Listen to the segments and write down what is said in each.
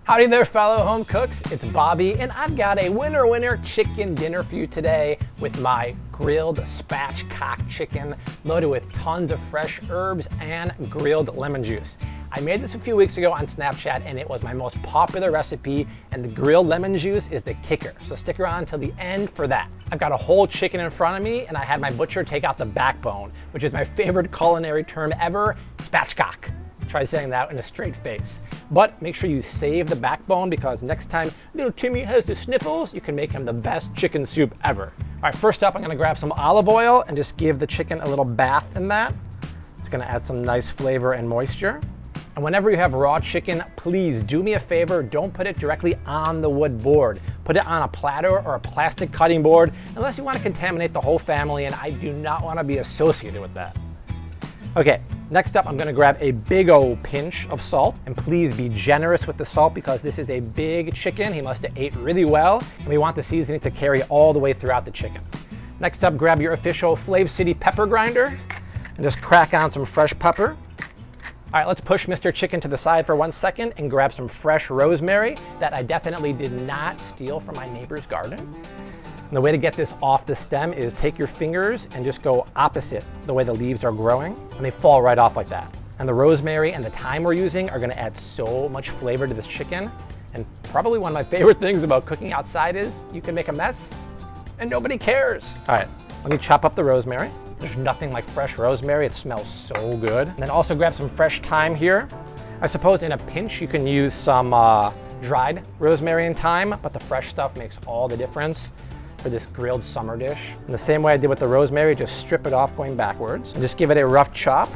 Howdy there, fellow home cooks. It's Bobby, and I've got a winner chicken dinner for you today with my grilled spatchcock chicken loaded with tons of fresh herbs and grilled lemon juice. I made this a few weeks ago on Snapchat, and it was my most popular recipe, and the grilled lemon juice is the kicker. So stick around till the end for that. I've got a whole chicken in front of me, and I had my butcher take out the backbone, which is my favorite culinary term ever, spatchcock. Try saying that in a straight face. But make sure you save the backbone, because next time little Timmy has the sniffles, you can make him the best chicken soup ever. All right, first up, I'm gonna grab some olive oil and just give the chicken a little bath in that. It's gonna add some nice flavor and moisture. And whenever you have raw chicken, please do me a favor, don't put it directly on the wood board. Put it on a platter or a plastic cutting board, unless you want to contaminate the whole family, and I do not want to be associated with that. Okay, next up, I'm gonna grab a big old pinch of salt, and please be generous with the salt because this is a big chicken. He must have ate really well, and we want the seasoning to carry all the way throughout the chicken. Next up, grab your official Flav City pepper grinder and just crack on some fresh pepper. All right, let's push Mr. Chicken to the side for 1 second and grab some fresh rosemary that I definitely did not steal from my neighbor's garden. And the way to get this off the stem is take your fingers and just go opposite the way the leaves are growing, and they fall right off like that. And the rosemary and the thyme we're using are gonna add so much flavor to this chicken. And probably one of my favorite things about cooking outside is you can make a mess and nobody cares. All right, let me chop up the rosemary. There's nothing like fresh rosemary. It smells so good. And then also grab some fresh thyme here. I suppose in a pinch you can use some dried rosemary and thyme, but the fresh stuff makes all the difference for this grilled summer dish. In the same way I did with the rosemary, just strip it off going backwards and just give it a rough chop.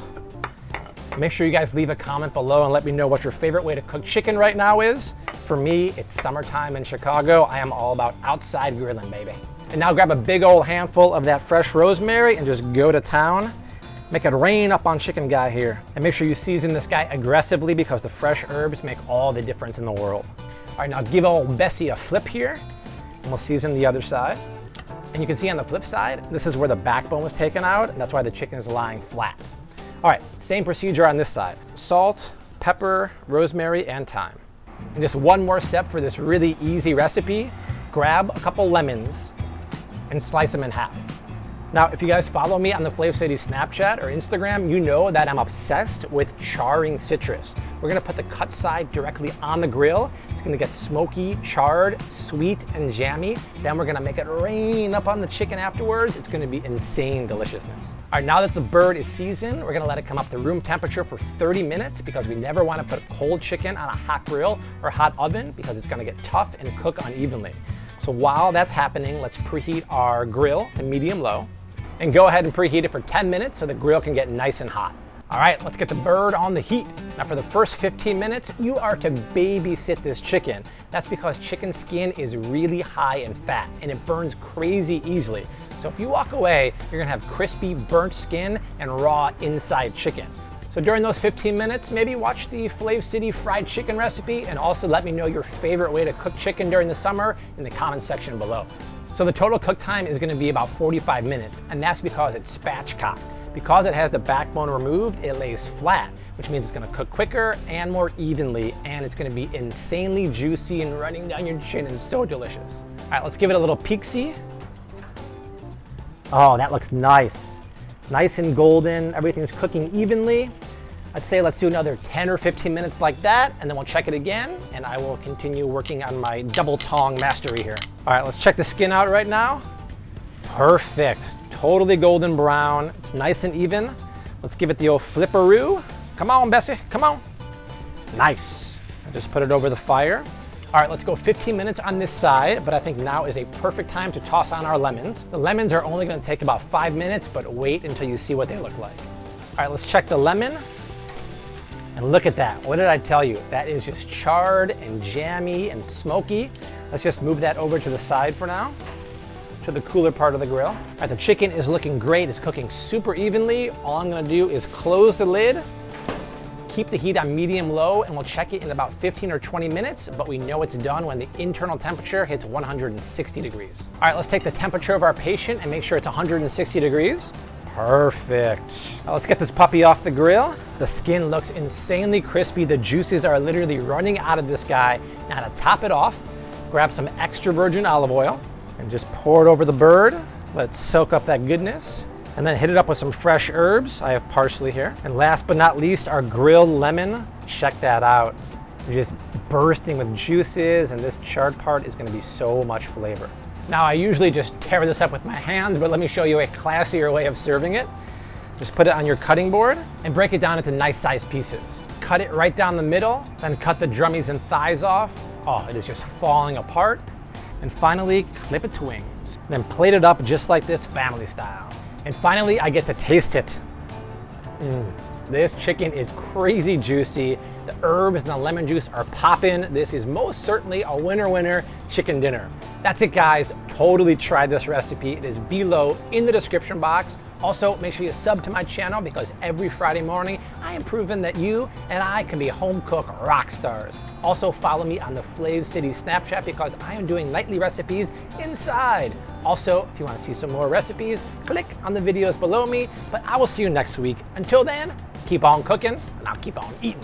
Make sure you guys leave a comment below and let me know what your favorite way to cook chicken right now is. For me, it's summertime in Chicago. I am all about outside grilling, baby. And now grab a big old handful of that fresh rosemary and just go to town. Make it rain up on chicken guy here. And make sure you season this guy aggressively because the fresh herbs make all the difference in the world. All right, now give old Bessie a flip here and we'll season the other side. And you can see on the flip side, this is where the backbone was taken out, and that's why the chicken is lying flat. All right, same procedure on this side. Salt, pepper, rosemary, and thyme. And just one more step for this really easy recipe. Grab a couple lemons and slice them in half. Now, if you guys follow me on the Flav City Snapchat or Instagram, you know that I'm obsessed with charring citrus. We're gonna put the cut side directly on the grill. It's gonna get smoky, charred, sweet, and jammy. Then we're gonna make it rain up on the chicken afterwards. It's gonna be insane deliciousness. All right, now that the bird is seasoned, we're gonna let it come up to room temperature for 30 minutes because we never wanna put cold chicken on a hot grill or hot oven because it's gonna get tough and cook unevenly. So while that's happening, let's preheat our grill to medium low and go ahead and preheat it for 10 minutes so the grill can get nice and hot. All right, let's get the bird on the heat. Now for the first 15 minutes, you are to babysit this chicken. That's because chicken skin is really high in fat and it burns crazy easily. So if you walk away, you're gonna have crispy, burnt skin and raw inside chicken. So during those 15 minutes, maybe watch the Flav City fried chicken recipe and also let me know your favorite way to cook chicken during the summer in the comments section below. So the total cook time is gonna be about 45 minutes, and that's because it's spatchcocked. Because it has the backbone removed, it lays flat, which means it's gonna cook quicker and more evenly, and it's gonna be insanely juicy and running down your chin and so delicious. All right, let's give it a little peek-see. Oh, that looks nice. Nice and golden, everything's cooking evenly. I'd say let's do another 10 or 15 minutes like that, and then we'll check it again, and I will continue working on my double tong mastery here. All right, let's check the skin out right now. Perfect, totally golden brown. It's nice and even. Let's give it the old flipperoo. Come on, Bessie, come on. Nice, I just put it over the fire. All right, let's go 15 minutes on this side, but I think now is a perfect time to toss on our lemons. The lemons are only gonna take about 5 minutes, but wait until you see what they look like. All right, let's check the lemon. And look at that, what did I tell you? That is just charred and jammy and smoky. Let's just move that over to the side for now, to the cooler part of the grill. All right, the chicken is looking great, it's cooking super evenly. All I'm gonna do is close the lid, keep the heat on medium low, and we'll check it in about 15 or 20 minutes, but we know it's done when the internal temperature hits 160 degrees. All right, let's take the temperature of our patient and make sure it's 160 degrees. Perfect. Now let's get this puppy off the grill. The skin looks insanely crispy. The juices are literally running out of this guy. Now to top it off, grab some extra virgin olive oil and just pour it over the bird. Let's soak up that goodness. And then hit it up with some fresh herbs. I have parsley here. And last but not least, our grilled lemon. Check that out. Just bursting with juices, and this charred part is gonna be so much flavor. Now I usually just tear this up with my hands, but let me show you a classier way of serving it. Just put it on your cutting board and break it down into nice sized pieces. Cut it right down the middle, then cut the drummies and thighs off. Oh, it is just falling apart. And finally, clip it to wings. Then plate it up just like this, family style. And finally, I get to taste it. This chicken is crazy juicy. The herbs and the lemon juice are popping. This is most certainly a winner chicken dinner. That's it, guys. Totally try this recipe. It is below in the description box. Also, make sure you sub to my channel because every Friday morning, I am proving that you and I can be home cook rock stars. Also, follow me on the Flav City Snapchat because I am doing nightly recipes inside. Also, if you want to see some more recipes, click on the videos below me, but I will see you next week. Until then, keep on cooking and I'll keep on eating.